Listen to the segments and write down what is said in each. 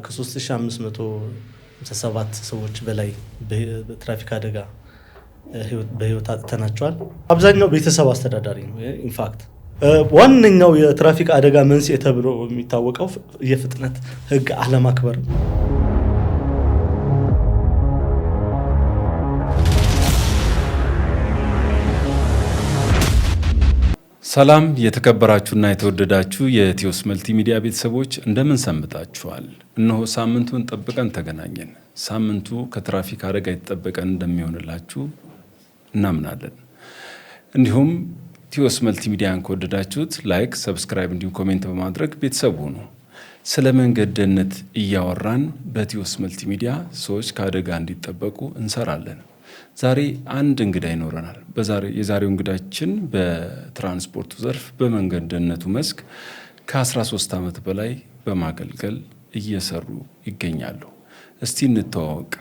ከ3557 ሰዎች በላይ በትራፊክ አደጋ በህይወት አጥተናቸዋል። አብዛኛው ቤተሰብ አስተዳዳሪ ነው። ኢንፋክት ዋነኛው የትራፊክ አደጋ መንስኤ ተብሎ የሚታወቀው የፍጥነት ህግ አለማክበር ነው። ሰላም የተከበራችሁና የተወደዳችሁ የኢትዮስ መልቲሚዲያ ቤተሰቦች እንደምን ሰንብታችኋል? እነሆ ሳምንቱን ጠብቀን ተገናኘን። ሳምንቱ ከትራፊክ አደጋ የተጠበቀን እንደሚሆንላችሁ እናምናለን። እንዲሁም ኢትዮስ መልቲሚዲያን ከወደዳችሁት ላይክ፣ ሰብስክራይብ እንዲሁም ኮሜንት በማድረግ ቤተሰብ ሁኑ። ስለ መንገድ ደህንነት እያወራን በኢትዮስ መልቲሚዲያ ሰዎች ከአደጋ እንዲጠበቁ እንሰራለን። ዛሬ አንድ እንግዳ ይኖረናል። የዛሬው እንግዳችን በትራንስፖርቱ ዘርፍ በመንገድ ደህንነቱ መስክ ከ13 ዓመት በላይ በማገልገል እየሰሩ ይገኛሉ። እስቲ እንተዋወቅ።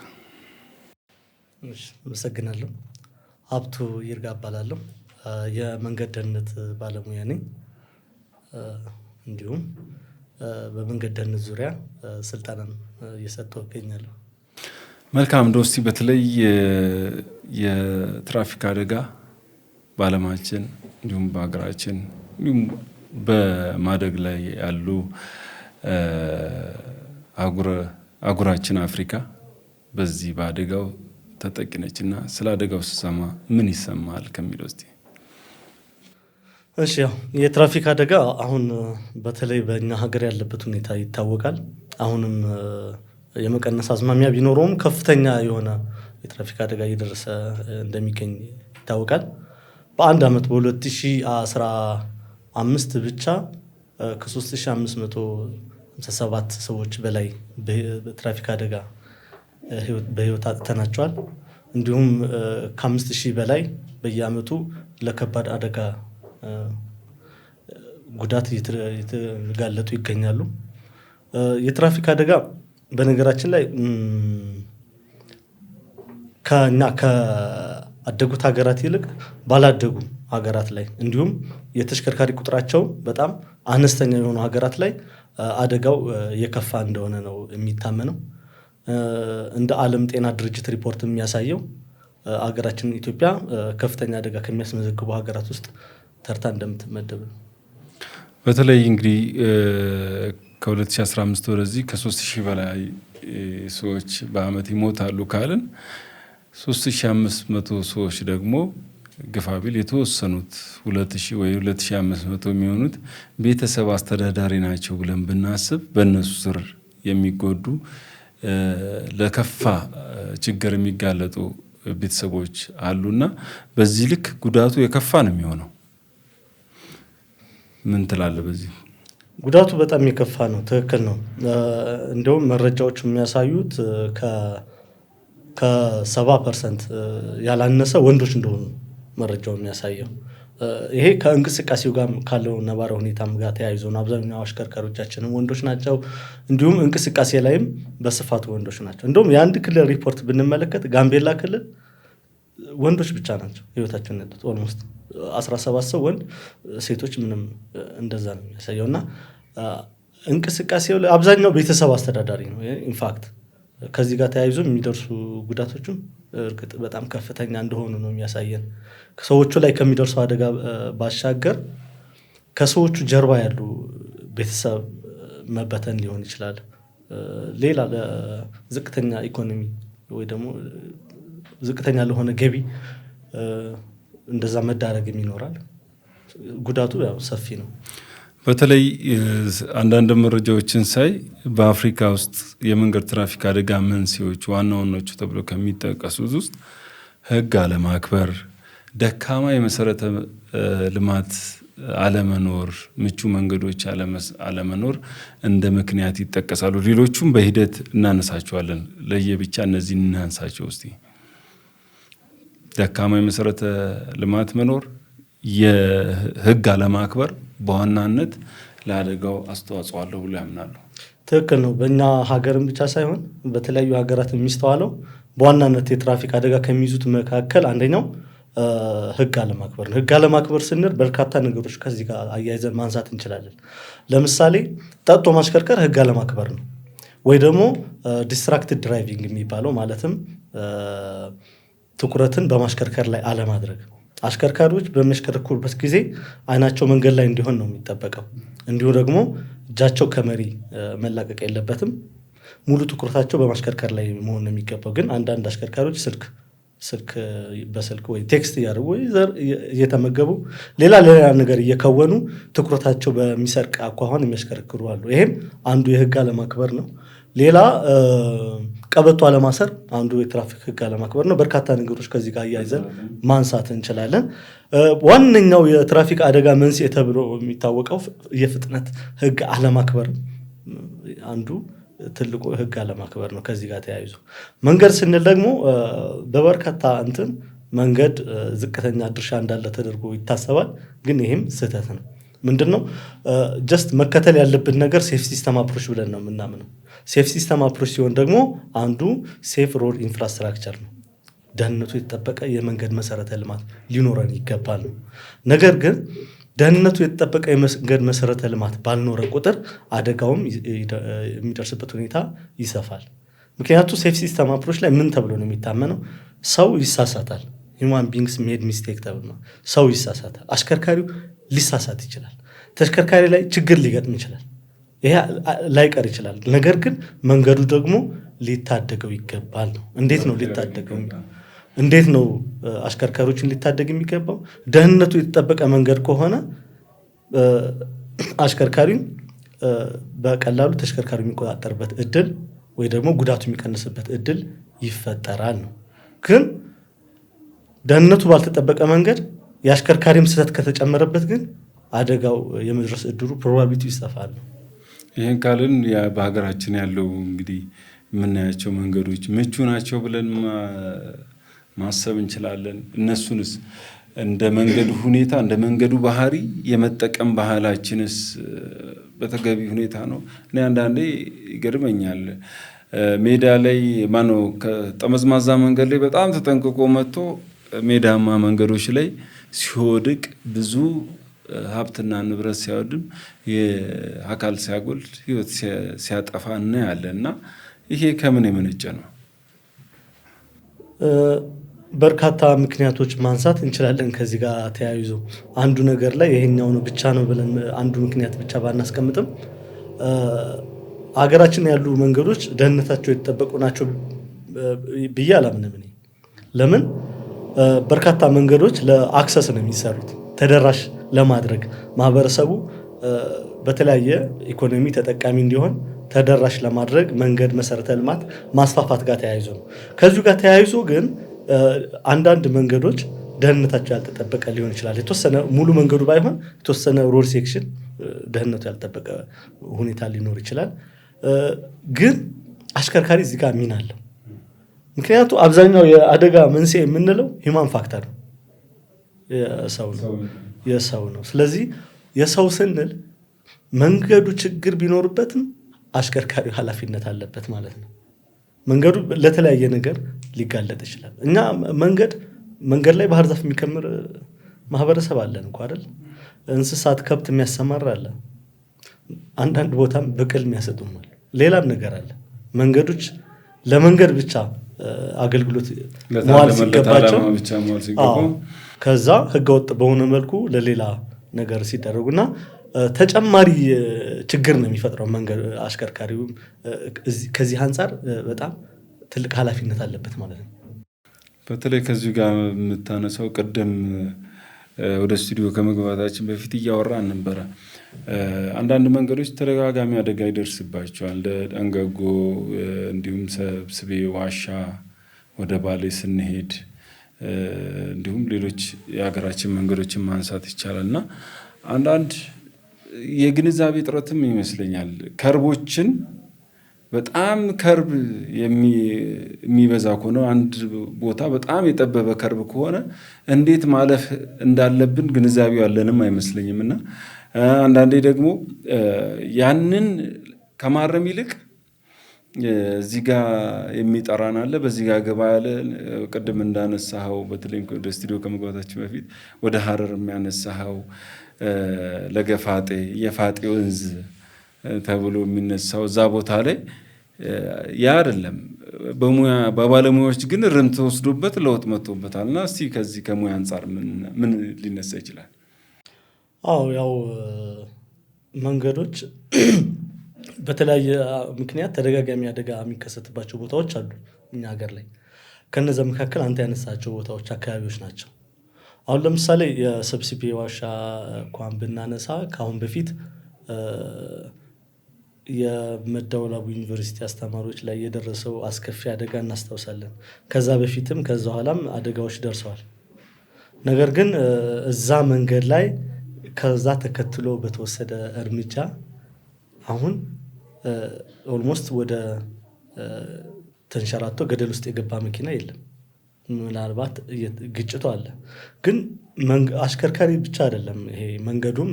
አመሰግናለሁ። ሀብቱ ይርጋ እባላለሁ። የመንገድ ደህንነት ባለሙያ ነኝ። እንዲሁም በመንገድ ደህንነት ዙሪያ ስልጠናን እየሰጠሁ እገኛለሁ። መልካም ዶስቲ። በተለይ የትራፊክ አደጋ በዓለማችን እንዲሁም በሀገራችን እንዲሁም በማደግ ላይ ያሉ አህጉራችን አፍሪካ በዚህ በአደጋው ተጠቂ ነች እና ስለ አደጋው ስሰማ ምን ይሰማል ከሚለው እስቲ። እሺ፣ ያው የትራፊክ አደጋ አሁን በተለይ በእኛ ሀገር ያለበት ሁኔታ ይታወቃል። አሁንም የመቀነስ አዝማሚያ ቢኖረውም ከፍተኛ የሆነ የትራፊክ አደጋ እየደረሰ እንደሚገኝ ይታወቃል። በአንድ ዓመት በ2015 ብቻ ከ3557 ሰዎች በላይ በትራፊክ አደጋ በህይወት አጥተናቸዋል። እንዲሁም ከ5000 በላይ በየዓመቱ ለከባድ አደጋ ጉዳት እየተጋለጡ ይገኛሉ። የትራፊክ አደጋ በነገራችን ላይ ከአደጉት ሀገራት ይልቅ ባላደጉ ሀገራት ላይ እንዲሁም የተሽከርካሪ ቁጥራቸው በጣም አነስተኛ የሆኑ ሀገራት ላይ አደጋው የከፋ እንደሆነ ነው የሚታመነው። እንደ ዓለም ጤና ድርጅት ሪፖርት የሚያሳየው ሀገራችን ኢትዮጵያ ከፍተኛ አደጋ ከሚያስመዘግቡ ሀገራት ውስጥ ተርታ እንደምትመደብ ነው። በተለይ እንግዲህ ከ2015 ወደዚህ ከ3000 በላይ ሰዎች በአመት ይሞታሉ ካልን 3500 ሰዎች ደግሞ ግፋቢል የተወሰኑት 2000 ወይ 2500 የሚሆኑት ቤተሰብ አስተዳዳሪ ናቸው ብለን ብናስብ በእነሱ ስር የሚጎዱ ለከፋ ችግር የሚጋለጡ ቤተሰቦች አሉና በዚህ ልክ ጉዳቱ የከፋ ነው የሚሆነው። ምን ትላለህ በዚህ? ጉዳቱ በጣም የከፋ ነው። ትክክል ነው። እንደውም መረጃዎች የሚያሳዩት ከ70% ያላነሰ ወንዶች እንደሆኑ መረጃው የሚያሳየው። ይሄ ከእንቅስቃሴው ጋር ካለው ነባራዊ ሁኔታም ጋር ተያይዞ ነው። አብዛኛው አሽከርካሪዎቻችንም ወንዶች ናቸው። እንዲሁም እንቅስቃሴ ላይም በስፋት ወንዶች ናቸው። እንደውም የአንድ ክልል ሪፖርት ብንመለከት ጋምቤላ ክልል ወንዶች ብቻ ናቸው ህይወታቸውን ያጡት። ኦልሞስት 17 ሰው ወንድ፣ ሴቶች ምንም እንደዛ ነው የሚያሳየው። እና እንቅስቃሴው ላይ አብዛኛው ቤተሰብ አስተዳዳሪ ነው። ኢንፋክት ከዚህ ጋር ተያይዞ የሚደርሱ ጉዳቶችም እርግጥ በጣም ከፍተኛ እንደሆኑ ነው የሚያሳየን። ሰዎቹ ላይ ከሚደርሱ አደጋ ባሻገር ከሰዎቹ ጀርባ ያሉ ቤተሰብ መበተን ሊሆን ይችላል። ሌላ ለዝቅተኛ ኢኮኖሚ ወይ ደግሞ ዝቅተኛ ለሆነ ገቢ እንደዛ መዳረግም ይኖራል። ጉዳቱ ያው ሰፊ ነው። በተለይ አንዳንድ መረጃዎችን ሳይ በአፍሪካ ውስጥ የመንገድ ትራፊክ አደጋ መንስኤዎች ዋና ዋናዎቹ ተብሎ ከሚጠቀሱት ውስጥ ህግ አለማክበር፣ ደካማ የመሰረተ ልማት አለመኖር፣ ምቹ መንገዶች አለመኖር እንደ ምክንያት ይጠቀሳሉ። ሌሎቹም በሂደት እናነሳቸዋለን። ለየብቻ እነዚህ እናንሳቸው እስቲ። ደካማ የመሰረተ ልማት መኖር፣ የህግ አለማክበር በዋናነት ለአደጋው አስተዋጽኦ አለው ብሎ ያምናሉ። ትክክል ነው። በእኛ ሀገርም ብቻ ሳይሆን በተለያዩ ሀገራት የሚስተዋለው በዋናነት የትራፊክ አደጋ ከሚይዙት መካከል አንደኛው ህግ አለማክበር ነው። ህግ አለማክበር ስንል በርካታ ነገሮች ከዚህ ጋር አያይዘን ማንሳት እንችላለን። ለምሳሌ ጠጥቶ ማሽከርከር ህግ አለማክበር ነው። ወይ ደግሞ ዲስትራክትድ ድራይቪንግ የሚባለው ማለትም ትኩረትን በማሽከርከር ላይ አለማድረግ። አሽከርካሪዎች በሚያሽከረክሩበት ጊዜ አይናቸው መንገድ ላይ እንዲሆን ነው የሚጠበቀው። እንዲሁ ደግሞ እጃቸው ከመሪ መላቀቅ የለበትም። ሙሉ ትኩረታቸው በማሽከርከር ላይ መሆን ነው የሚገባው። ግን አንዳንድ አሽከርካሪዎች በስልክ ወይ ቴክስት እያደረጉ ወይ እየተመገቡ ሌላ ነገር እየከወኑ ትኩረታቸው በሚሰርቅ አኳኋን የሚያሽከረክሩ አሉ። ይሄም አንዱ የህግ አለማክበር ነው። ሌላ ቀበቶ አለማሰር አንዱ የትራፊክ ህግ አለማክበር ነው። በርካታ ነገሮች ከዚህ ጋር እያይዘን ማንሳት እንችላለን። ዋነኛው የትራፊክ አደጋ መንስኤ ተብሎ የሚታወቀው የፍጥነት ህግ አለማክበር አንዱ ትልቁ ህግ አለማክበር ነው። ከዚህ ጋር ተያይዞ መንገድ ስንል ደግሞ በበርካታ መንገድ ዝቅተኛ ድርሻ እንዳለ ተደርጎ ይታሰባል። ግን ይህም ስህተት ነው። ምንድነው ጀስት መከተል ያለብን ነገር ሴፍ ሲስተም አፕሮች ብለን ነው የምናምነው። ሴፍ ሲስተም አፕሮች ሲሆን ደግሞ አንዱ ሴፍ ሮድ ኢንፍራስትራክቸር ነው። ደህንነቱ የተጠበቀ የመንገድ መሰረተ ልማት ሊኖረን ይገባል ነው። ነገር ግን ደህንነቱ የተጠበቀ የመንገድ መሰረተ ልማት ባልኖረ ቁጥር አደጋውም የሚደርስበት ሁኔታ ይሰፋል። ምክንያቱ ሴፍ ሲስተም አፕሮች ላይ ምን ተብሎ ነው የሚታመነው? ሰው ይሳሳታል። ሂውማን ቢንግስ ሜድ ሚስቴክ ተብሎ ሰው ይሳሳታል። አሽከርካሪው ሊሳሳት ይችላል። ተሽከርካሪ ላይ ችግር ሊገጥም ይችላል። ይሄ ላይቀር ይችላል። ነገር ግን መንገዱ ደግሞ ሊታደገው ይገባል ነው። እንዴት ነው ሊታደገው? እንዴት ነው አሽከርካሪዎችን ሊታደግ የሚገባው? ደህንነቱ የተጠበቀ መንገድ ከሆነ አሽከርካሪው በቀላሉ ተሽከርካሪ የሚቆጣጠርበት እድል ወይ ደግሞ ጉዳቱ የሚቀንስበት እድል ይፈጠራል ነው። ግን ደህንነቱ ባልተጠበቀ መንገድ የአሽከርካሪም ስህተት ከተጨመረበት ግን አደጋው የመድረስ እድሉ ፕሮባቢሊቲ ይሰፋል ነው። ይህን ካልን በሀገራችን ያለው እንግዲህ የምናያቸው መንገዶች ምቹ ናቸው ብለን ማሰብ እንችላለን። እነሱንስ እንደ መንገዱ ሁኔታ እንደ መንገዱ ባህሪ የመጠቀም ባህላችንስ በተገቢ ሁኔታ ነው? እኔ አንዳንዴ ይገርመኛል። ሜዳ ላይ ማነው ከጠመዝማዛ መንገድ ላይ በጣም ተጠንቅቆ መጥቶ ሜዳማ መንገዶች ላይ ሲወድቅ ብዙ ሀብትና ንብረት ሲያወድም የአካል ሲያጎል ህይወት ሲያጠፋ እናያለን። እና ይሄ ከምን የመነጨ ነው? በርካታ ምክንያቶች ማንሳት እንችላለን። ከዚህ ጋር ተያይዞ አንዱ ነገር ላይ ይሄኛው ነው ብቻ ነው ብለን አንዱ ምክንያት ብቻ ባናስቀምጥም ሀገራችን ያሉ መንገዶች ደህንነታቸው የተጠበቁ ናቸው ብዬ አላምንም። ለምን በርካታ መንገዶች ለአክሰስ ነው የሚሰሩት፣ ተደራሽ ለማድረግ ማህበረሰቡ በተለያየ ኢኮኖሚ ተጠቃሚ እንዲሆን ተደራሽ ለማድረግ መንገድ መሰረተ ልማት ማስፋፋት ጋር ተያይዞ ነው። ከዚሁ ጋር ተያይዞ ግን አንዳንድ መንገዶች ደህንነታቸው ያልተጠበቀ ሊሆን ይችላል። የተወሰነ ሙሉ መንገዱ ባይሆን የተወሰነ ሮድ ሴክሽን ደህንነቱ ያልተጠበቀ ሁኔታ ሊኖር ይችላል። ግን አሽከርካሪ እዚህ ጋር ሚና አለው። ምክንያቱ አብዛኛው የአደጋ መንስኤ የምንለው ሂውማን ፋክተር ነው፣ የሰው ነው። ስለዚህ የሰው ስንል መንገዱ ችግር ቢኖርበትም አሽከርካሪው ኃላፊነት አለበት ማለት ነው። መንገዱ ለተለያየ ነገር ሊጋለጥ ይችላል። እኛ መንገድ ላይ ባህር ዛፍ የሚከምር ማህበረሰብ አለን እኮ አይደል? እንስሳት ከብት የሚያሰማራ አለ። አንዳንድ ቦታም በቅል የሚያሰጡም አለ። ሌላም ነገር አለ። መንገዶች ለመንገድ ብቻ አገልግሎት መዋል ሲገባቸው ከዛ ህገወጥ በሆነ መልኩ ለሌላ ነገር ሲደረጉና ተጨማሪ ችግር ነው የሚፈጥረው መንገድ። አሽከርካሪው ከዚህ አንጻር በጣም ትልቅ ኃላፊነት አለበት ማለት ነው። በተለይ ከዚሁ ጋር የምታነሳው ቅድም ወደ ስቱዲዮ ከመግባታችን በፊት እያወራን ነበረ። አንዳንድ መንገዶች ተደጋጋሚ አደጋ ይደርስባቸዋል። እንደ ደንገጎ እንዲሁም ሰብስቤ ዋሻ ወደ ባሌ ስንሄድ እንዲሁም ሌሎች የሀገራችን መንገዶችን ማንሳት ይቻላል እና አንዳንድ የግንዛቤ ጥረትም ይመስለኛል። ከርቦችን በጣም ከርብ የሚበዛ ከሆነ አንድ ቦታ በጣም የጠበበ ከርብ ከሆነ እንዴት ማለፍ እንዳለብን ግንዛቤው ያለንም አይመስለኝም እና አንዳንዴ ደግሞ ያንን ከማረም ይልቅ እዚህ ጋር የሚጠራን አለ፣ በዚህ ጋር ገባ ያለ ቅድም እንዳነሳኸው በተለይ ወደ ስቱዲዮ ከመግባታችን በፊት ወደ ሀረር የሚያነሳኸው ለገፋጤ የፋጤ ወንዝ ተብሎ የሚነሳው እዛ ቦታ ላይ ያ አይደለም። በባለሙያዎች ግን ርምት ተወስዶበት ለውጥ መጥቶበታል። እና እስቲ ከዚህ ከሙያ አንጻር ምን ሊነሳ ይችላል? አዎ ያው መንገዶች በተለያየ ምክንያት ተደጋጋሚ አደጋ የሚከሰትባቸው ቦታዎች አሉ እኛ ሀገር ላይ። ከነዛ መካከል አንተ ያነሳቸው ቦታዎች አካባቢዎች ናቸው። አሁን ለምሳሌ የሰብስቤ ዋሻ እንኳን ብናነሳ ከአሁን በፊት የመደወላቡ ዩኒቨርሲቲ አስተማሪዎች ላይ የደረሰው አስከፊ አደጋ እናስታውሳለን። ከዛ በፊትም ከዛ ኋላም አደጋዎች ደርሰዋል። ነገር ግን እዛ መንገድ ላይ ከዛ ተከትሎ በተወሰደ እርምጃ አሁን ኦልሞስት ወደ ተንሸራቶ ገደል ውስጥ የገባ መኪና የለም። ምናልባት ግጭቱ አለ፣ ግን አሽከርካሪ ብቻ አይደለም ይሄ መንገዱም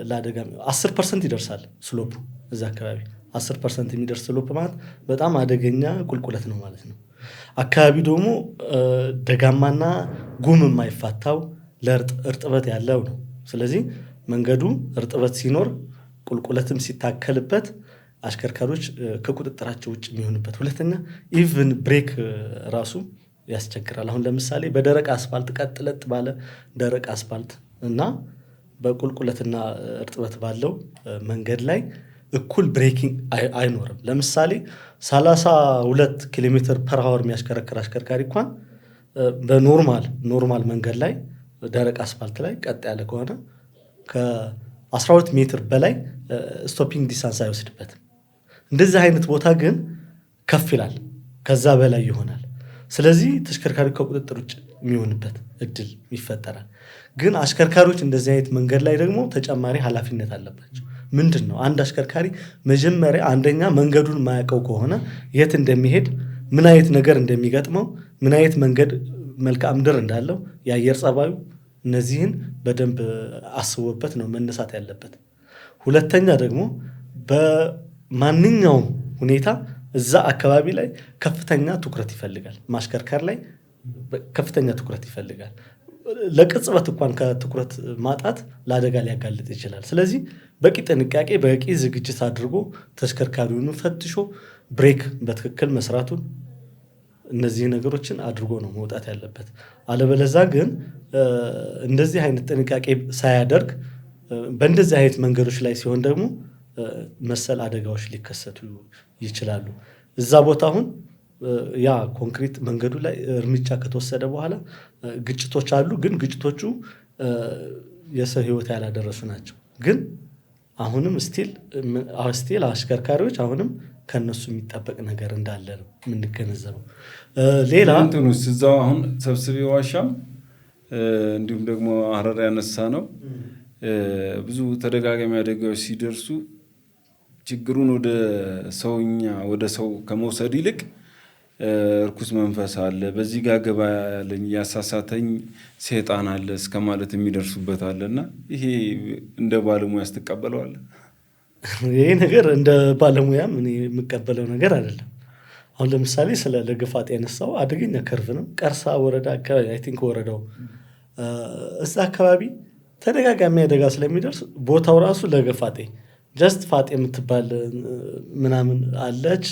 ለአደጋ 10% ይደርሳል ስሎፑ። እዛ አካባቢ 10% የሚደርስ ስሎፕ ማለት በጣም አደገኛ ቁልቁለት ነው ማለት ነው። አካባቢ ደግሞ ደጋማና ጉም የማይፋታው ለእርጥበት ያለው ነው። ስለዚህ መንገዱ እርጥበት ሲኖር ቁልቁለትም ሲታከልበት አሽከርካሪዎች ከቁጥጥራቸው ውጭ የሚሆንበት፣ ሁለተኛ ኢቭን ብሬክ ራሱ ያስቸግራል። አሁን ለምሳሌ በደረቅ አስፋልት ቀጥለጥ ባለ ደረቅ አስፋልት እና በቁልቁለትና እርጥበት ባለው መንገድ ላይ እኩል ብሬኪንግ አይኖርም። ለምሳሌ 32 ኪሎ ሜትር ፐር አወር የሚያሽከረክር አሽከርካሪ እንኳን በኖርማል መንገድ ላይ ደረቅ አስፋልት ላይ ቀጥ ያለ ከሆነ ከ12 ሜትር በላይ ስቶፒንግ ዲስታንስ አይወስድበትም። እንደዚህ አይነት ቦታ ግን ከፍ ይላል፣ ከዛ በላይ ይሆናል። ስለዚህ ተሽከርካሪ ከቁጥጥር ውጭ የሚሆንበት እድል ይፈጠራል። ግን አሽከርካሪዎች እንደዚህ አይነት መንገድ ላይ ደግሞ ተጨማሪ ኃላፊነት አለባቸው። ምንድን ነው? አንድ አሽከርካሪ መጀመሪያ አንደኛ መንገዱን የማያውቀው ከሆነ የት እንደሚሄድ፣ ምን አይነት ነገር እንደሚገጥመው፣ ምን አይነት መንገድ መልክዓ ምድር እንዳለው፣ የአየር ጸባዩ፣ እነዚህን በደንብ አስቦበት ነው መነሳት ያለበት። ሁለተኛ ደግሞ በማንኛውም ሁኔታ እዛ አካባቢ ላይ ከፍተኛ ትኩረት ይፈልጋል። ማሽከርከር ላይ ከፍተኛ ትኩረት ይፈልጋል። ለቅጽበት እንኳን ከትኩረት ማጣት ለአደጋ ሊያጋልጥ ይችላል። ስለዚህ በቂ ጥንቃቄ፣ በቂ ዝግጅት አድርጎ ተሽከርካሪውን ፈትሾ ብሬክ በትክክል መስራቱን፣ እነዚህ ነገሮችን አድርጎ ነው መውጣት ያለበት። አለበለዛ ግን እንደዚህ አይነት ጥንቃቄ ሳያደርግ በእንደዚህ አይነት መንገዶች ላይ ሲሆን ደግሞ መሰል አደጋዎች ሊከሰቱ ይችላሉ። እዛ ቦታ አሁን ያ ኮንክሪት መንገዱ ላይ እርምጃ ከተወሰደ በኋላ ግጭቶች አሉ። ግን ግጭቶቹ የሰው ሕይወት ያላደረሱ ናቸው። ግን አሁንም ስቲል አሽከርካሪዎች አሁንም ከነሱ የሚጠበቅ ነገር እንዳለ ነው የምንገነዘበው። ሌላ እንትኑስ እዛው አሁን ሰብስቤ ዋሻም እንዲሁም ደግሞ ሀረር ያነሳ ነው ብዙ ተደጋጋሚ አደጋዎች ሲደርሱ ችግሩን ወደ ሰው ከመውሰድ ይልቅ እርኩስ መንፈስ አለ፣ በዚህ ጋር ገባ ያለኝ ያሳሳተኝ ሴጣን አለ እስከ ማለት የሚደርሱበት አለና ይሄ እንደ ባለሙያ ስትቀበለዋለህ? ይሄ ነገር እንደ ባለሙያም እኔ የምቀበለው ነገር አይደለም። አሁን ለምሳሌ ስለ ለገፋጤ ያነሳው አደገኛ ከርቭ ነው። ቀርሳ ወረዳ አካባቢ አይ ቲንክ ወረዳው እዛ አካባቢ ተደጋጋሚ አደጋ ስለሚደርስ ቦታው ራሱ ለገፋጤ ጀስት ፋጤ የምትባል ምናምን አለች።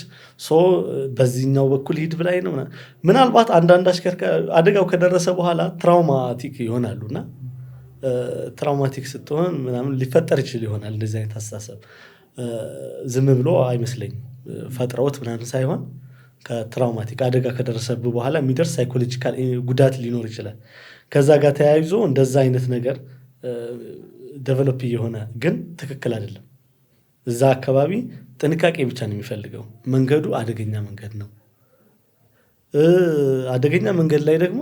በዚህኛው በኩል ሂድ ብላይ ነው። ምናልባት አንዳንድ አሽከርካሪ አደጋው ከደረሰ በኋላ ትራውማቲክ ይሆናሉና ትራውማቲክ ስትሆን ምናምን ሊፈጠር ይችል ይሆናል። እንደዚህ አይነት አስተሳሰብ ዝም ብሎ አይመስለኝም። ፈጥረውት ምናምን ሳይሆን ከትራውማቲክ አደጋ ከደረሰብ በኋላ የሚደርስ ሳይኮሎጂካል ጉዳት ሊኖር ይችላል። ከዛ ጋር ተያይዞ እንደዛ አይነት ነገር ዴቨሎፕ እየሆነ ግን ትክክል አይደለም። እዛ አካባቢ ጥንቃቄ ብቻ ነው የሚፈልገው። መንገዱ አደገኛ መንገድ ነው። አደገኛ መንገድ ላይ ደግሞ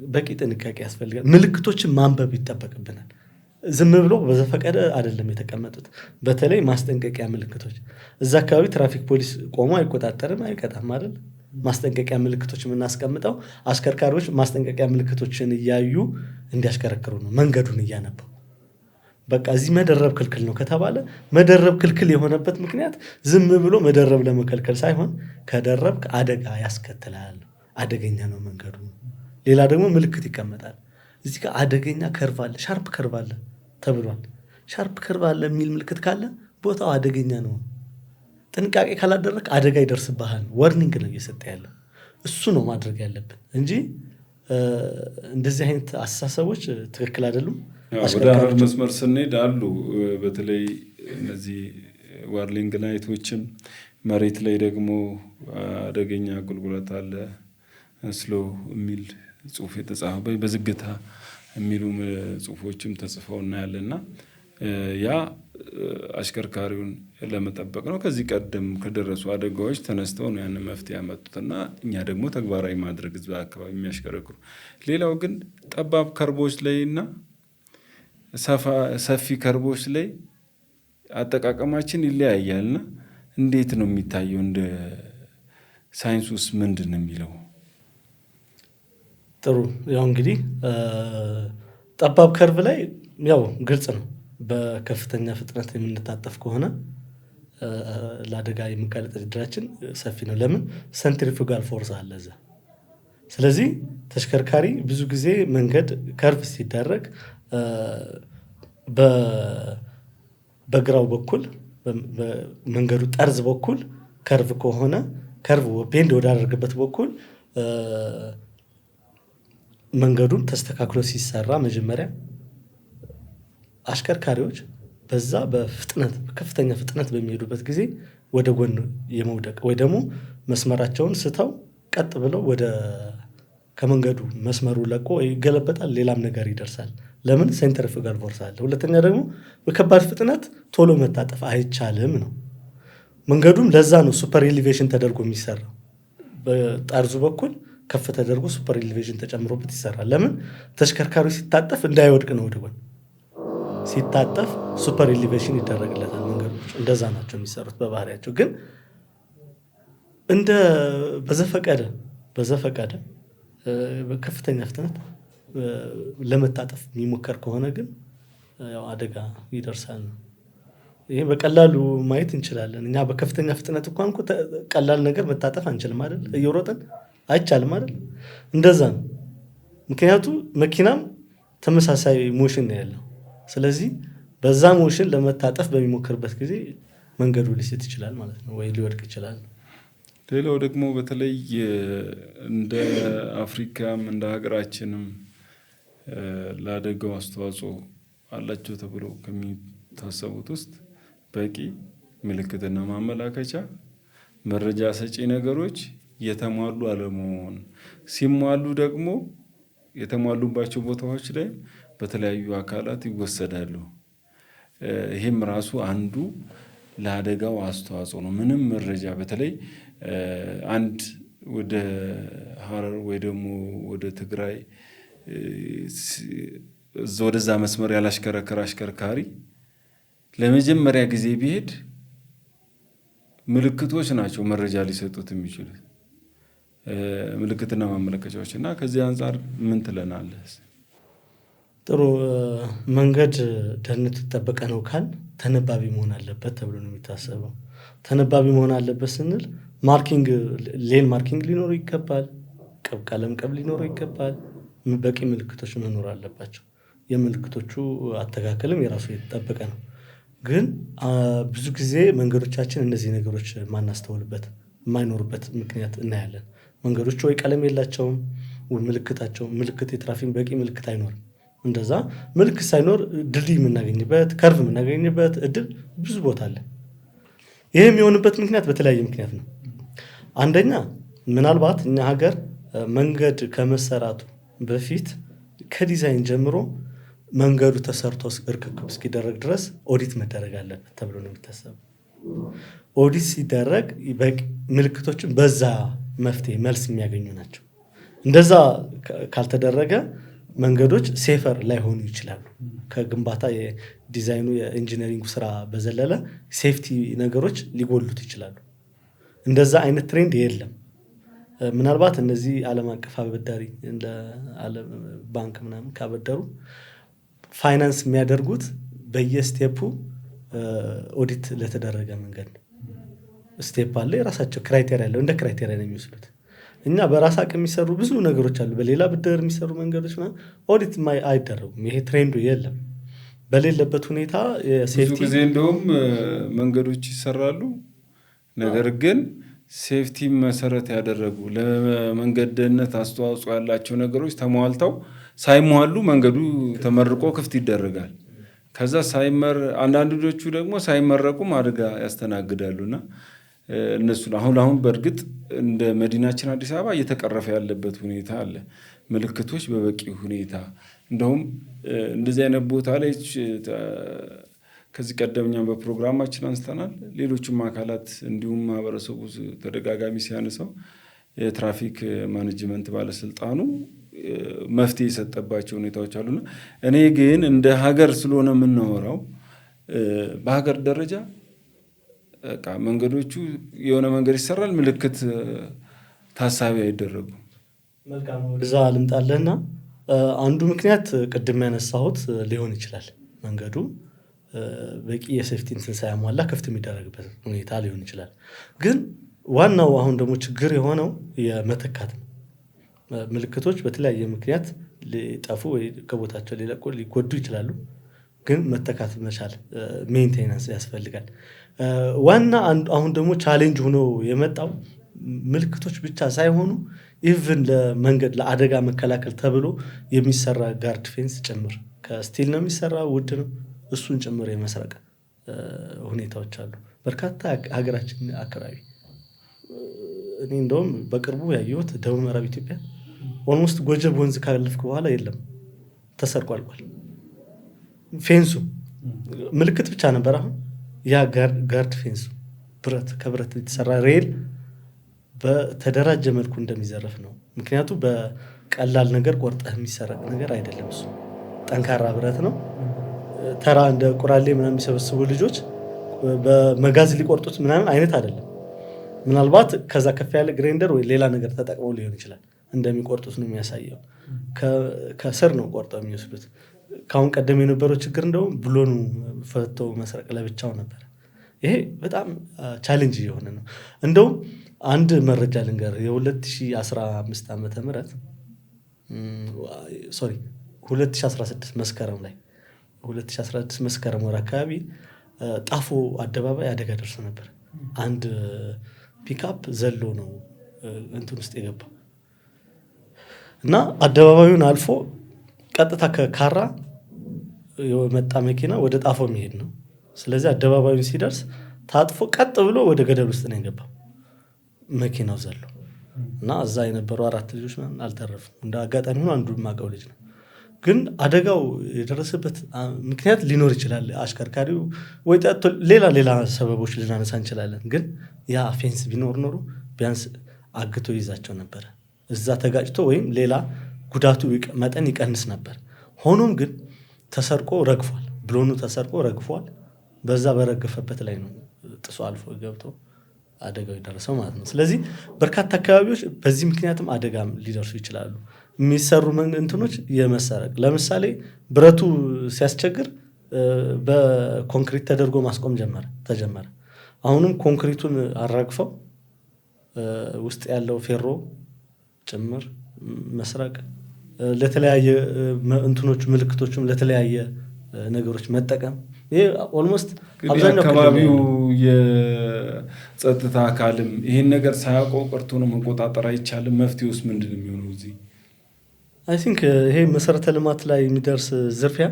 በቂ ጥንቃቄ ያስፈልጋል። ምልክቶችን ማንበብ ይጠበቅብናል። ዝም ብሎ በዘፈቀደ አይደለም የተቀመጡት። በተለይ ማስጠንቀቂያ ምልክቶች እዛ አካባቢ ትራፊክ ፖሊስ ቆሞ አይቆጣጠርም፣ አይቀጣም አይደል? ማስጠንቀቂያ ምልክቶች የምናስቀምጠው አሽከርካሪዎች ማስጠንቀቂያ ምልክቶችን እያዩ እንዲያሽከረክሩ ነው፣ መንገዱን እያነበቡ። በቃ እዚህ መደረብ ክልክል ነው ከተባለ መደረብ ክልክል የሆነበት ምክንያት ዝም ብሎ መደረብ ለመከልከል ሳይሆን ከደረብክ አደጋ ያስከትላል፣ አደገኛ ነው መንገዱ። ሌላ ደግሞ ምልክት ይቀመጣል። እዚህ ጋር አደገኛ ከርቭ አለ፣ ሻርፕ ከርቭ አለ ተብሏል። ሻርፕ ከርቭ አለ የሚል ምልክት ካለ ቦታው አደገኛ ነው። ጥንቃቄ ካላደረግ አደጋ ይደርስብሃል። ወርኒንግ ነው እየሰጠ ያለ። እሱ ነው ማድረግ ያለብን እንጂ እንደዚህ አይነት አስተሳሰቦች ትክክል አይደሉም። ወደ ሀረር መስመር ስንሄድ አሉ በተለይ እነዚህ ዋርኒንግ ላይቶችም መሬት ላይ ደግሞ አደገኛ ቁልቁለት አለ ስሎ የሚል ጽሁፍ የተጻፈ በዝግታ የሚሉ ጽሁፎችም ተጽፈው እናያለና ያ አሽከርካሪውን ለመጠበቅ ነው። ከዚህ ቀደም ከደረሱ አደጋዎች ተነስተው ነው ያን መፍትሄ ያመጡትና እኛ ደግሞ ተግባራዊ ማድረግ ህዝብ አካባቢ የሚያሽከረክሩ። ሌላው ግን ጠባብ ከርቦች ላይ እና ሰፊ ከርቦች ላይ አጠቃቀማችን ይለያያልና እንዴት ነው የሚታየው? እንደ ሳይንስ ውስጥ ምንድን ነው የሚለው? ጥሩ ያው እንግዲህ ጠባብ ከርቭ ላይ ያው ግልጽ ነው። በከፍተኛ ፍጥነት የምንታጠፍ ከሆነ ለአደጋ የመጋለጥ እድላችን ሰፊ ነው። ለምን? ሰንትሪፉጋል ፎርስ አለ እዛ። ስለዚህ ተሽከርካሪ ብዙ ጊዜ መንገድ ከርቭ ሲደረግ በግራው በኩል መንገዱ ጠርዝ በኩል ከርቭ ከሆነ ከርቭ ቤንድ ወዳደረገበት በኩል መንገዱን ተስተካክሎ ሲሰራ መጀመሪያ አሽከርካሪዎች በዛ በከፍተኛ ፍጥነት በሚሄዱበት ጊዜ ወደ ጎን የመውደቅ ወይ ደግሞ መስመራቸውን ስተው ቀጥ ብለው ከመንገዱ መስመሩ ለቆ ይገለበጣል፣ ሌላም ነገር ይደርሳል። ለምን? ሴንትሪፉጋል ፎርስ አለ። ሁለተኛ ደግሞ በከባድ ፍጥነት ቶሎ መታጠፍ አይቻልም ነው። መንገዱም ለዛ ነው ሱፐር ኤሊቬሽን ተደርጎ የሚሰራው። በጠርዙ በኩል ከፍ ተደርጎ ሱፐር ኤሊቬሽን ተጨምሮበት ይሰራል። ለምን? ተሽከርካሪው ሲታጠፍ እንዳይወድቅ ነው። ወደ ጎን ሲታጠፍ ሱፐር ኤሊቬሽን ይደረግለታል። መንገዶች እንደዛ ናቸው የሚሰሩት በባህሪያቸው። ግን እንደ በዘፈቀደ በከፍተኛ ፍጥነት ለመታጠፍ የሚሞከር ከሆነ ግን ያው አደጋ ይደርሳል ነው። ይሄ በቀላሉ ማየት እንችላለን። እኛ በከፍተኛ ፍጥነት እንኳን ቀላል ነገር መታጠፍ አንችልም አይደል? እየሮጠን አይቻልም አይደል? እንደዛ ነው። ምክንያቱም መኪናም ተመሳሳይ ሞሽን ነው ያለው። ስለዚህ በዛ ሞሽን ለመታጠፍ በሚሞክርበት ጊዜ መንገዱ ሊስት ይችላል ማለት ነው፣ ወይ ሊወድቅ ይችላል። ሌላው ደግሞ በተለይ እንደ አፍሪካም እንደ ሀገራችንም ለአደጋው አስተዋጽኦ አላቸው ተብሎ ከሚታሰቡት ውስጥ በቂ ምልክትና ማመላከቻ መረጃ ሰጪ ነገሮች የተሟሉ አለመሆን፣ ሲሟሉ ደግሞ የተሟሉባቸው ቦታዎች ላይ በተለያዩ አካላት ይወሰዳሉ። ይህም ራሱ አንዱ ለአደጋው አስተዋጽኦ ነው። ምንም መረጃ በተለይ አንድ ወደ ሀረር ወይ ደግሞ ወደ ትግራይ ወደዛ መስመር ያላሽከረከረ አሽከርካሪ ለመጀመሪያ ጊዜ ቢሄድ ምልክቶች ናቸው መረጃ ሊሰጡት የሚችሉት ምልክትና ማመለከቻዎች። እና ከዚህ አንጻር ምን ትለናለህ? ጥሩ መንገድ ደህንነቱ የተጠበቀ ነው ካል ተነባቢ መሆን አለበት ተብሎ ነው የሚታሰበው። ተነባቢ መሆን አለበት ስንል ሌን ማርኪንግ ሊኖረው ይገባል፣ ቀለም ቀብ ሊኖረው ይገባል። በቂ ምልክቶች መኖር አለባቸው። የምልክቶቹ አተካከልም የራሱ የተጠበቀ ነው። ግን ብዙ ጊዜ መንገዶቻችን እነዚህ ነገሮች ማናስተውልበት የማይኖርበት ምክንያት እናያለን። መንገዶች ወይ ቀለም የላቸውም ወይ ምልክት የትራፊክ በቂ ምልክት አይኖርም። እንደዛ ምልክት ሳይኖር ድልድይ የምናገኝበት ከርቭ የምናገኝበት እድል ብዙ ቦታ አለ። ይህ የሚሆንበት ምክንያት በተለያየ ምክንያት ነው። አንደኛ ምናልባት እኛ ሀገር መንገድ ከመሰራቱ በፊት ከዲዛይን ጀምሮ መንገዱ ተሰርቶ እርክክብ እስኪደረግ ድረስ ኦዲት መደረግ አለበት ተብሎ ነው የሚታሰበው። ኦዲት ሲደረግ ምልክቶችን በዛ መፍትሄ መልስ የሚያገኙ ናቸው። እንደዛ ካልተደረገ መንገዶች ሴፈር ላይሆኑ ይችላሉ። ከግንባታ የዲዛይኑ የኢንጂነሪንግ ስራ በዘለለ ሴፍቲ ነገሮች ሊጎሉት ይችላሉ። እንደዛ አይነት ትሬንድ የለም። ምናልባት እነዚህ ዓለም አቀፍ አበዳሪ እንደ ዓለም ባንክ ምናምን ካበደሩ ፋይናንስ የሚያደርጉት በየስቴፑ ኦዲት ለተደረገ መንገድ ስቴፕ አለ። የራሳቸው ክራይቴሪያ አለው። እንደ ክራይቴሪያ ነው የሚወስዱት። እኛ በራስ አቅም የሚሰሩ ብዙ ነገሮች አሉ። በሌላ ብድር የሚሰሩ መንገዶች ኦዲት አይደረጉም። ይሄ ትሬንዱ የለም። በሌለበት ሁኔታ ብዙ ጊዜ እንደውም መንገዶች ይሰራሉ፣ ነገር ግን ሴፍቲ መሰረት ያደረጉ ለመንገድ ደህንነት አስተዋጽኦ ያላቸው ነገሮች ተሟልተው ሳይሟሉ መንገዱ ተመርቆ ክፍት ይደረጋል። ከዛ አንዳንዶቹ ደግሞ ሳይመረቁም አደጋ ያስተናግዳሉና እነሱን አሁን በእርግጥ እንደ መዲናችን አዲስ አበባ እየተቀረፈ ያለበት ሁኔታ አለ። ምልክቶች በበቂ ሁኔታ እንደውም እንደዚህ አይነት ቦታ ላይ ከዚህ ቀደም እኛም በፕሮግራማችን አንስተናል። ሌሎችም አካላት እንዲሁም ማህበረሰቡ ተደጋጋሚ ሲያነሳው የትራፊክ ማኔጅመንት ባለስልጣኑ መፍትሄ የሰጠባቸው ሁኔታዎች አሉና እኔ ግን እንደ ሀገር ስለሆነ የምናወራው በሀገር ደረጃ በቃ መንገዶቹ የሆነ መንገድ ይሰራል፣ ምልክት ታሳቢ አይደረጉም። መልካም ወደዛ ልምጣለህና አንዱ ምክንያት ቅድም ያነሳሁት ሊሆን ይችላል። መንገዱ በቂ የሴፍቲ እንትን ሳያሟላ ክፍት የሚደረግበት ሁኔታ ሊሆን ይችላል። ግን ዋናው አሁን ደግሞ ችግር የሆነው የመተካት ነው። ምልክቶች በተለያየ ምክንያት ሊጠፉ ወይ ከቦታቸው ሊጎዱ ይችላሉ። ግን መተካት መቻል ሜንቴናንስ ያስፈልጋል። ዋና አሁን ደግሞ ቻሌንጅ ሆኖ የመጣው ምልክቶች ብቻ ሳይሆኑ ኢቭን ለመንገድ ለአደጋ መከላከል ተብሎ የሚሰራ ጋርድ ፌንስ ጭምር ከስቲል ነው የሚሰራ፣ ውድ ነው። እሱን ጭምር የመስረቅ ሁኔታዎች አሉ በርካታ ሀገራችን አካባቢ። እኔ እንደውም በቅርቡ ያየሁት ደቡብ ምዕራብ ኢትዮጵያ ኦልሞስት ጎጀብ ወንዝ ካለፍክ በኋላ የለም ተሰርቆ አልቋል። ፌንሱ ምልክት ብቻ ነበር። አሁን ያ ጋርድ ፌንሱ ከብረት የተሰራ ሬል በተደራጀ መልኩ እንደሚዘረፍ ነው። ምክንያቱ በቀላል ነገር ቆርጠህ የሚሰረቅ ነገር አይደለም። እሱ ጠንካራ ብረት ነው። ተራ እንደ ቁራሌ ምናምን የሚሰበስቡ ልጆች በመጋዝ ሊቆርጡት ምናምን አይነት አይደለም። ምናልባት ከዛ ከፍ ያለ ግሬንደር ወይ ሌላ ነገር ተጠቅመው ሊሆን ይችላል እንደሚቆርጡት ነው የሚያሳየው። ከስር ነው ቆርጠው የሚወስዱት። ከአሁን ቀደም የነበረው ችግር እንደውም ብሎኑ ፈተው መስረቅ ለብቻው ነበር። ይሄ በጣም ቻሌንጅ እየሆነ ነው። እንደውም አንድ መረጃ ልንገር። የ2015 ዓመተ ምህረት 2016 መስከረም ላይ 2016 መስከረም ወር አካባቢ ጣፎ አደባባይ አደጋ ደርሶ ነበር። አንድ ፒክአፕ ዘሎ ነው እንትን ውስጥ የገባው እና አደባባዩን አልፎ ቀጥታ ከካራ የመጣ መኪና ወደ ጣፎ የሚሄድ ነው። ስለዚህ አደባባዩን ሲደርስ ታጥፎ ቀጥ ብሎ ወደ ገደል ውስጥ ነው የገባው መኪናው ዘሎ እና እዛ የነበሩ 4 ልጆች አልተረፉም። እንደ አጋጣሚ ሆኖ አንዱ የማውቀው ልጅ ነው። ግን አደጋው የደረሰበት ምክንያት ሊኖር ይችላል። አሽከርካሪው ወይ ሌላ ሰበቦች ልናነሳ እንችላለን። ግን ያ ፌንስ ቢኖር ኖሮ ቢያንስ አግቶ ይዛቸው ነበር። እዛ ተጋጭቶ ወይም ሌላ ጉዳቱ መጠን ይቀንስ ነበር። ሆኖም ግን ተሰርቆ ረግፏል። ብሎኑ ተሰርቆ ረግፏል። በዛ በረገፈበት ላይ ነው ጥሶ አልፎ ገብቶ አደጋው የደረሰው ማለት ነው። ስለዚህ በርካታ አካባቢዎች በዚህ ምክንያትም አደጋም ሊደርሱ ይችላሉ። የሚሰሩ እንትኖች የመሰረቅ ለምሳሌ ብረቱ ሲያስቸግር በኮንክሪት ተደርጎ ማስቆም ተጀመረ። አሁንም ኮንክሪቱን አራግፈው ውስጥ ያለው ፌሮ ጭምር መስረቅ፣ ለተለያየ እንትኖች ምልክቶችም ለተለያየ ነገሮች መጠቀም። ይሄ ኦልሞስት አብዛኛው አካባቢው የጸጥታ አካልም ይሄን ነገር ሳያውቀው ቀርቶ ነው መቆጣጠር አይቻልም። መፍትሄውስ ምንድን ነው የሚሆነው? እዚህ አይ ቲንክ ይሄ መሰረተ ልማት ላይ የሚደርስ ዝርፊያ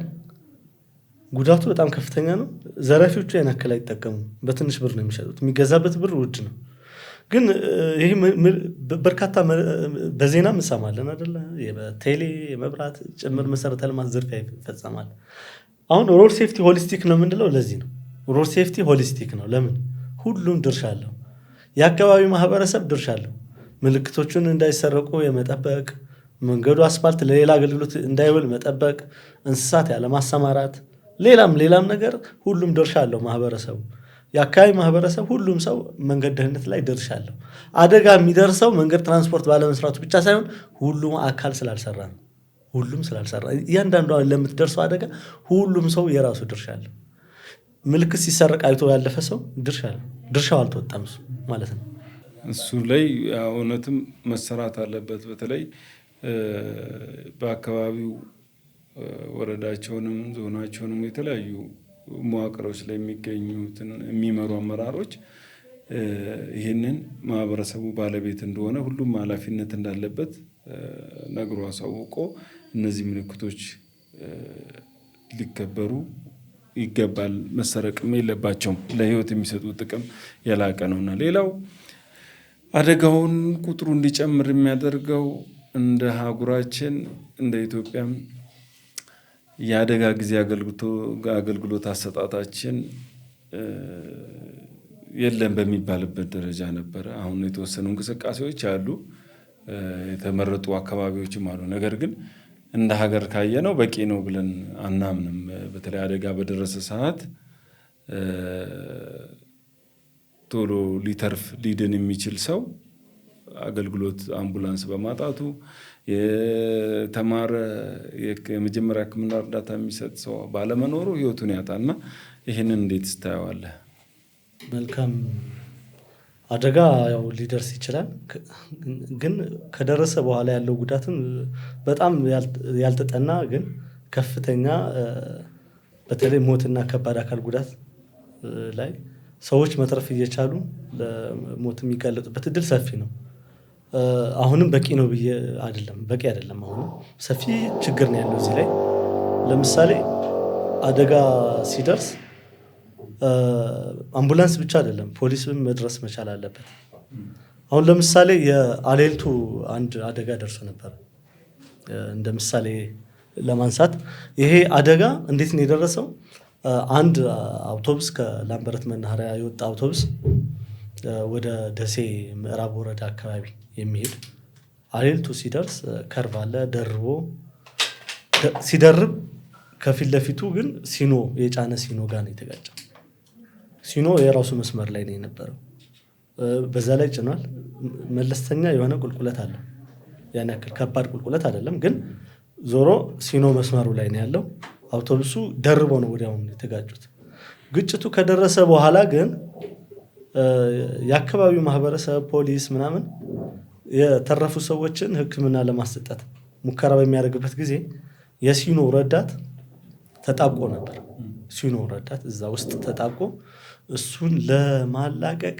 ጉዳቱ በጣም ከፍተኛ ነው። ዘራፊዎቹ ያን ያክል አይጠቀሙም። በትንሽ ብር ነው የሚሸጡት። የሚገዛበት ብር ውድ ነው። ግን ይሄ በርካታ በዜና እንሰማለን አይደለ? የቴሌ የመብራት ጭምር መሰረተ ልማት ዝርፊያ ይፈጸማል። አሁን ሮድ ሴፍቲ ሆሊስቲክ ነው የምንለው ለዚህ ነው። ሮድ ሴፍቲ ሆሊስቲክ ነው። ለምን? ሁሉም ድርሻ አለው። የአካባቢው ማህበረሰብ ድርሻ አለው። ምልክቶቹን እንዳይሰረቁ የመጠበቅ፣ መንገዱ አስፋልት ለሌላ አገልግሎት እንዳይውል መጠበቅ፣ እንስሳት ያለማሰማራት፣ ሌላም ነገር ሁሉም ድርሻ አለው ማህበረሰቡ። የአካባቢ ማህበረሰብ ሁሉም ሰው መንገድ ደህንነት ላይ ድርሻ አለው። አደጋ የሚደርሰው መንገድ ትራንስፖርት ባለመስራቱ ብቻ ሳይሆን ሁሉም አካል ስላልሰራ ነው። ሁሉም ስላልሰራ እያንዳንዱ ለምትደርሰው አደጋ ሁሉም ሰው የራሱ ድርሻ አለው። ምልክት ሲሰረቅ አይቶ ያለፈ ሰው ድርሻው አልተወጣም ማለት ነው። እሱ ላይ እውነትም መሰራት አለበት። በተለይ በአካባቢው ወረዳቸውንም ዞናቸውንም የተለያዩ መዋቅሮች ላይ የሚገኙትን የሚመሩ አመራሮች ይህንን ማህበረሰቡ ባለቤት እንደሆነ ሁሉም ኃላፊነት እንዳለበት ነግሮ አሳውቆ እነዚህ ምልክቶች ሊከበሩ ይገባል። መሰረቅም የለባቸውም። ለህይወት የሚሰጡት ጥቅም የላቀ ነውና። ሌላው አደጋውን ቁጥሩ እንዲጨምር የሚያደርገው እንደ ሀገራችን እንደ ኢትዮጵያም የአደጋ ጊዜ አገልግሎት አሰጣጣችን የለም በሚባልበት ደረጃ ነበረ። አሁን የተወሰኑ እንቅስቃሴዎች አሉ፣ የተመረጡ አካባቢዎችም አሉ። ነገር ግን እንደ ሀገር ካየነው በቂ ነው ብለን አናምንም። በተለይ አደጋ በደረሰ ሰዓት ቶሎ ሊተርፍ ሊድን የሚችል ሰው አገልግሎት አምቡላንስ በማጣቱ የተማረ የመጀመሪያ ሕክምና እርዳታ የሚሰጥ ሰው ባለመኖሩ ህይወቱን ያጣና ይህንን እንዴት ስታየዋለህ? መልካም። አደጋ ያው ሊደርስ ይችላል፣ ግን ከደረሰ በኋላ ያለው ጉዳትም በጣም ያልተጠና ግን ከፍተኛ በተለይ ሞትና ከባድ አካል ጉዳት ላይ ሰዎች መትረፍ እየቻሉ ለሞት የሚጋለጡበት እድል ሰፊ ነው። አሁንም በቂ ነው ብዬ አይደለም፣ በቂ አይደለም። አሁንም ሰፊ ችግር ነው ያለው እዚህ ላይ። ለምሳሌ አደጋ ሲደርስ አምቡላንስ ብቻ አይደለም ፖሊስም መድረስ መቻል አለበት። አሁን ለምሳሌ የአሌልቱ አንድ አደጋ ደርሶ ነበር እንደ ምሳሌ ለማንሳት። ይሄ አደጋ እንዴት ነው የደረሰው? አንድ አውቶቡስ ከላምበረት መናኸሪያ የወጣ አውቶቡስ ወደ ደሴ ምዕራብ ወረዳ አካባቢ የሚሄድ አሌልቱ ሲደርስ ከርቭ አለ፣ ሲደርብ ከፊት ለፊቱ ግን ሲኖ የጫነ ሲኖ ጋር ነው የተጋጨው። ሲኖ የራሱ መስመር ላይ ነው የነበረው። በዛ ላይ ጭኗል። መለስተኛ የሆነ ቁልቁለት አለው። ያን ያክል ከባድ ቁልቁለት አይደለም፣ ግን ዞሮ ሲኖ መስመሩ ላይ ነው ያለው። አውቶቡሱ ደርበው ነው ወዲያውኑ የተጋጩት። ግጭቱ ከደረሰ በኋላ ግን የአካባቢው ማህበረሰብ፣ ፖሊስ ምናምን የተረፉ ሰዎችን ሕክምና ለማሰጠት ሙከራ በሚያደርግበት ጊዜ የሲኖ ረዳት ተጣብቆ ነበር። ሲኖ ረዳት እዛ ውስጥ ተጣብቆ እሱን ለማላቀቅ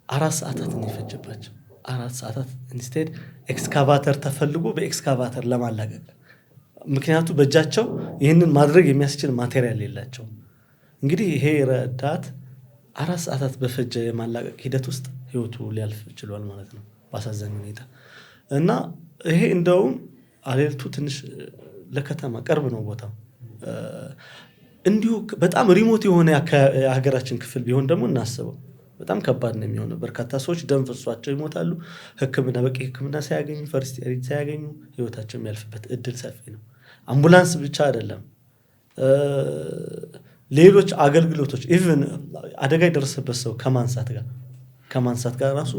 4 ሰዓታት ነው የፈጀባቸው። 4 ሰዓታት ኢንስቴድ ኤክስካቫተር ተፈልጎ በኤክስካቫተር ለማላቀቅ። ምክንያቱ በእጃቸው ይህንን ማድረግ የሚያስችል ማቴሪያል የላቸው። እንግዲህ ይሄ ረዳት 4 ሰዓታት በፈጀ የማላቀቅ ሂደት ውስጥ ህይወቱ ሊያልፍ ችሏል ማለት ነው በአሳዛኝ ሁኔታ። እና ይሄ እንደውም አሌልቱ ትንሽ ለከተማ ቅርብ ነው ቦታው። እንዲሁ በጣም ሪሞት የሆነ የሀገራችን ክፍል ቢሆን ደግሞ እናስበው፣ በጣም ከባድ ነው የሚሆነው። በርካታ ሰዎች ደም ፈሷቸው ይሞታሉ። በቂ ሕክምና ሳያገኙ ፈርስት ኤድ ሳያገኙ ህይወታቸው የሚያልፍበት እድል ሰፊ ነው። አምቡላንስ ብቻ አይደለም፣ ሌሎች አገልግሎቶች ኢቭን አደጋ የደረሰበት ሰው ከማንሳት ጋር ራሱ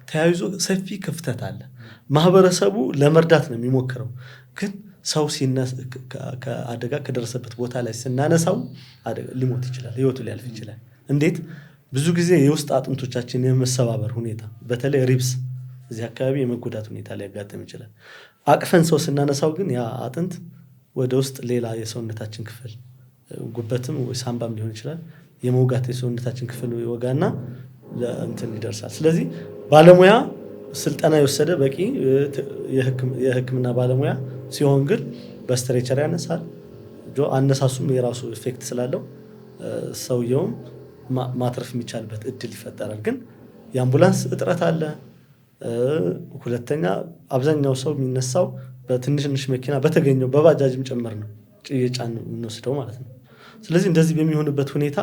ተያይዞ ሰፊ ክፍተት አለ። ማህበረሰቡ ለመርዳት ነው የሚሞክረው፣ ግን ሰው አደጋ ከደረሰበት ቦታ ላይ ስናነሳው ሊሞት ይችላል፣ ህይወቱ ሊያልፍ ይችላል። እንዴት? ብዙ ጊዜ የውስጥ አጥንቶቻችን የመሰባበር ሁኔታ፣ በተለይ ሪብስ እዚህ አካባቢ የመጎዳት ሁኔታ ሊያጋጥም ይችላል። አቅፈን ሰው ስናነሳው ግን ያ አጥንት ወደ ውስጥ ሌላ የሰውነታችን ክፍል ጉበትም ወይ ሳምባም ሊሆን ይችላል የመውጋት የሰውነታችን ክፍል ይወጋና ለእንትን ይደርሳል። ስለዚህ ባለሙያ ስልጠና የወሰደ በቂ የህክምና ባለሙያ ሲሆን ግን በስትሬቸር ያነሳል። አነሳሱም የራሱ ኢፌክት ስላለው ሰውየውም ማትረፍ የሚቻልበት እድል ይፈጠራል። ግን የአምቡላንስ እጥረት አለ። ሁለተኛ አብዛኛው ሰው የሚነሳው በትንሽ መኪና በተገኘው በባጃጅም ጭምር ነው ጭየጫን የምንወስደው ማለት ነው። ስለዚህ እንደዚህ በሚሆንበት ሁኔታ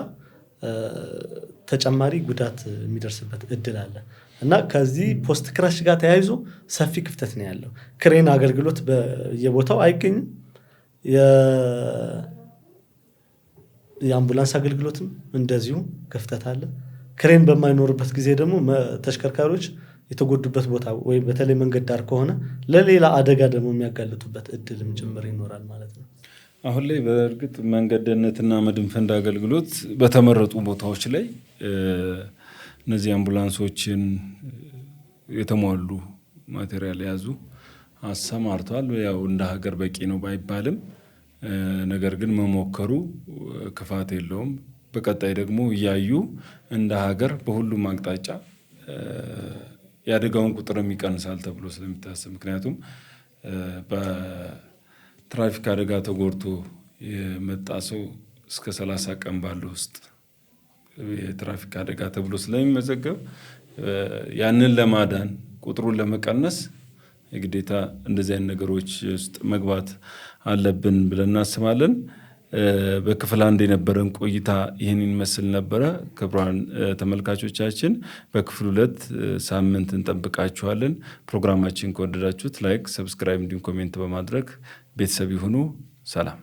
ተጨማሪ ጉዳት የሚደርስበት እድል አለ እና ከዚህ ፖስት ክራሽ ጋር ተያይዞ ሰፊ ክፍተት ነው ያለው። ክሬን አገልግሎት በየቦታው አይገኝም። የአምቡላንስ አገልግሎትም እንደዚሁ ክፍተት አለ። ክሬን በማይኖርበት ጊዜ ደግሞ ተሽከርካሪዎች የተጎዱበት ቦታ ወይም በተለይ መንገድ ዳር ከሆነ ለሌላ አደጋ ደግሞ የሚያጋልጡበት እድልም ጭምር ይኖራል ማለት ነው። አሁን ላይ በእርግጥ መንገድ ደህንነትና መድን ፈንድ አገልግሎት በተመረጡ ቦታዎች ላይ እነዚህ አምቡላንሶችን የተሟሉ ማቴሪያል የያዙ አሰማርቷል። ያው እንደ ሀገር በቂ ነው ባይባልም ነገር ግን መሞከሩ ክፋት የለውም። በቀጣይ ደግሞ እያዩ እንደ ሀገር በሁሉም አቅጣጫ የአደጋውን ቁጥርም ይቀንሳል ተብሎ ስለሚታሰብ ምክንያቱም በትራፊክ አደጋ ተጎድቶ የመጣ ሰው እስከ 30 ቀን ባለው ውስጥ የትራፊክ አደጋ ተብሎ ስለሚመዘገብ ያንን ለማዳን ቁጥሩን ለመቀነስ የግዴታ እንደዚህ አይነት ነገሮች ውስጥ መግባት አለብን ብለን እናስባለን። በክፍል 1 የነበረን ቆይታ ይህንን ይመስል ነበረ። ክቡራን ተመልካቾቻችን በክፍል 2 ሳምንት እንጠብቃችኋለን። ፕሮግራማችን ከወደዳችሁት ላይክ፣ ሰብስክራይብ እንዲሁም ኮሜንት በማድረግ ቤተሰብ ይሁኑ። ሰላም።